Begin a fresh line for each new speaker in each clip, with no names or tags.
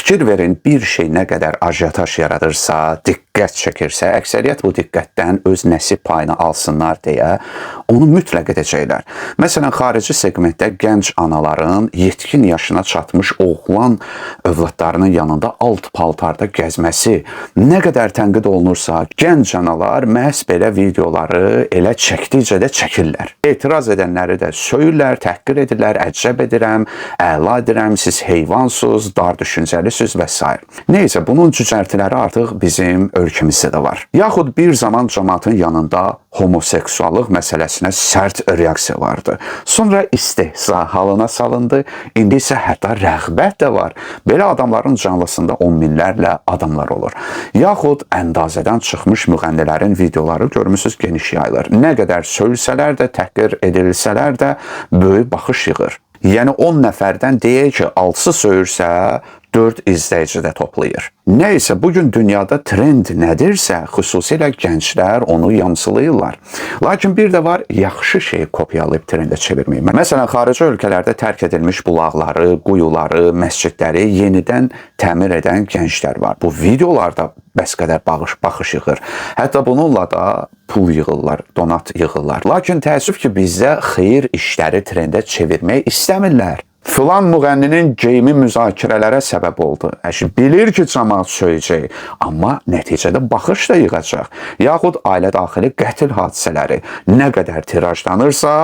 Fikir verin, bir şey nə qədər ajitaj yaradırsa, diqqət çəkirsə, əksəriyyət bu diqqətdən öz nəsib payını alsınlar deyə onu mütləq edəcəklər. Məsələn, xarici segmentdə gənc anaların yetkin yaşına çatmış oğlan övladlarının yanında alt paltarda gəzməsi nə qədər tənqid olunursa, gənc analar məhz belə videoları elə çəkdikcə də çəkirlər. Etiraz edənləri də söyürlər, təhqir edirlər, əcəb edirəm, əla edirəm, siz heyvansız, dar düşüncəlisiniz və s. Neysə, bunun cücərtiləri artıq bizim ölkəmizdə də var. Yaxud bir zaman cəmaatın yanında homoseksuallıq məsələsinə sərt reaksiya vardı. Sonra istehza halına salındı, indi isə hətta rəğbət də var. Belə adamların canlısında on minlərlə adamlar olur. Yaxud əndazədən çıxmış müğənnilərin videoları görmüsünüz geniş yayılır. Nə qədər söylsələr də, təhqir edilsələr də böyük baxış yığır. Yəni 10 nəfərdən deyək ki, 6-sı söyürsə, 4 izləyici də toplayır. Nəysə, bugün dünyada trend nədirsə, xüsusilə gənclər onu yamsılayırlar. Lakin bir də var, yaxşı şeyi kopyalayıb trendə çevirmək. Məsələn, xarici ölkələrdə tərk edilmiş bulaqları, quyuları, məscidləri yenidən təmir edən gənclər var. Bu videolarda bəs qədər baxış yığır. Hətta bununla da pul yığırlar, donat yığırlar. Lakin təəssüf ki, bizdə xeyir işləri trendə çevirmək istəmirlər. Filan müğənninin geyimi müzakirələrə səbəb oldu. Bilir ki, cəmaat söyləyəcək, amma nəticədə baxış da yığacaq. Yaxud ailə daxili qətil hadisələri nə qədər tirajlanırsa,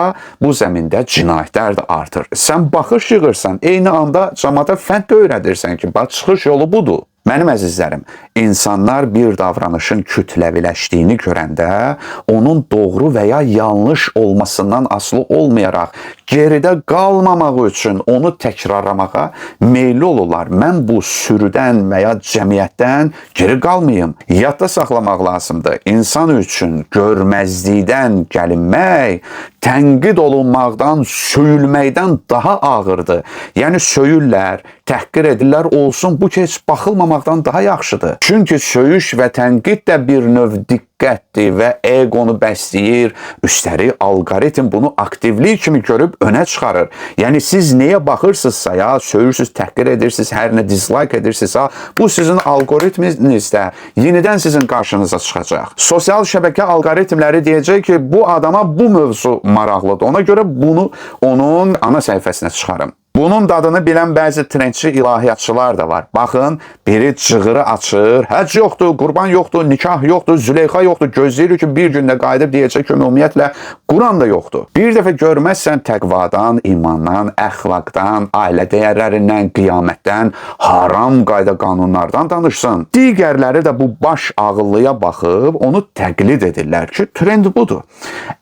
bu zəmində cinayətlər də artır. Sən baxış yığırsan, eyni anda cəmaata fənd də öyrədirsən ki, bax, çıxış yolu budur. Mənim əzizlərim, insanlar bir davranışın kütləviləşdiyini görəndə, onun doğru və ya yanlış olmasından asılı olmayaraq, geridə qalmamaq üçün onu təkrarlamağa meyilli olurlar. Mən bu sürüdən və ya cəmiyyətdən geri qalmayım. Yadda saxlamaq lazımdır. İnsan üçün görməzlikdən gəlinmək, tənqid olunmaqdan, söyülməkdən daha ağırdır. Yəni söyürlər, təhqir edirlər, olsun, bu ki, heç baxılmamaqdan daha yaxşıdır. Çünki söyüş və tənqid də bir növ diqqətdir və egonu bəsləyir. Üstəlik, algoritm bunu aktivlik kimi görüb önə çıxarır. Yəni, siz nəyə baxırsınızsa ya, söyürsünüz, təhqir edirsiniz, hər nə dislike edirsinizsə, bu sizin algoritminizdə yenidən sizin qarşınıza çıxacaq. Sosial şəbəkə algoritmləri deyəcək ki, bu adama bu mövzu maraqlıdır. Ona görə bunu onun ana səhifəsinə çıxarım. Bunun dadını bilən bəzi trendçi ilahiyyatçılar da var. Baxın, biri cığırı açır, həcc yoxdur, qurban yoxdur, nikah yoxdur, Züleyxa yoxdur, gözləyir ki, bir gündə qayıdıb deyəcək ki, ümumiyyətlə, Quran da yoxdur. Bir dəfə görməzsən təqvadan, imandan, əxlaqdan, ailə dəyərlərindən, qiyamətdən, haram qayda qanunlardan danışsın. Digərləri də bu baş ağıllıya baxıb, onu təqlid edirlər ki, trend budur.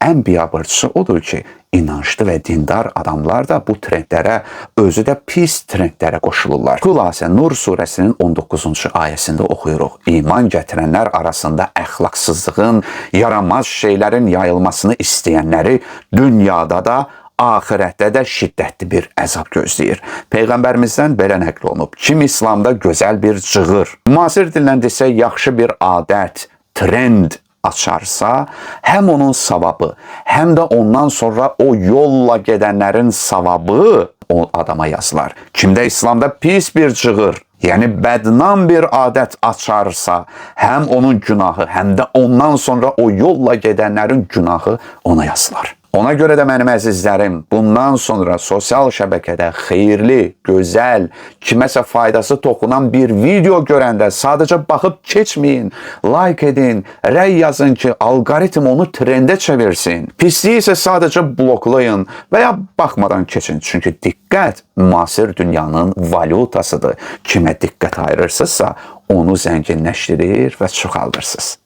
Ən biabırçısı odur ki, inançlı və dindar adamlar da bu trendlərə, özü də pis trendlərə qoşulurlar. Xülasə, Nur surəsinin 19-cu ayəsində oxuyuruq. İman gətirənlər arasında əxlaqsızlığın, yaramaz şeylərin yayılmasını istəyənləri dünyada da, axirətdə də şiddətli bir əzab gözləyir. Peyğəmbərimizdən belə nəql olunub. Kim İslamda gözəl bir cığır, müasir dillə desə yaxşı bir adət, trend açarsa, həm onun savabı, həm də ondan sonra o yolla gedənlərin savabı o adama yazılar. Kimdə İslamda pis bir cığır, yəni bədnam bir adət açarsa, həm onun günahı, həm də ondan sonra o yolla gedənlərin günahı ona yazılar. Ona görə də mənim əzizlərim, bundan sonra sosial şəbəkədə xeyirli, gözəl, kiməsə faydası toxunan bir video görəndə sadəcə baxıb keçməyin, like edin, rəy yazın ki, algoritm onu trendə çevirsin. Pisliyi isə sadəcə bloklayın və ya baxmadan keçin. Çünki diqqət müasir dünyanın valyutasıdır. Kimə diqqət ayırırsınızsa, onu zənginləşdirir və çoxaldırsınız.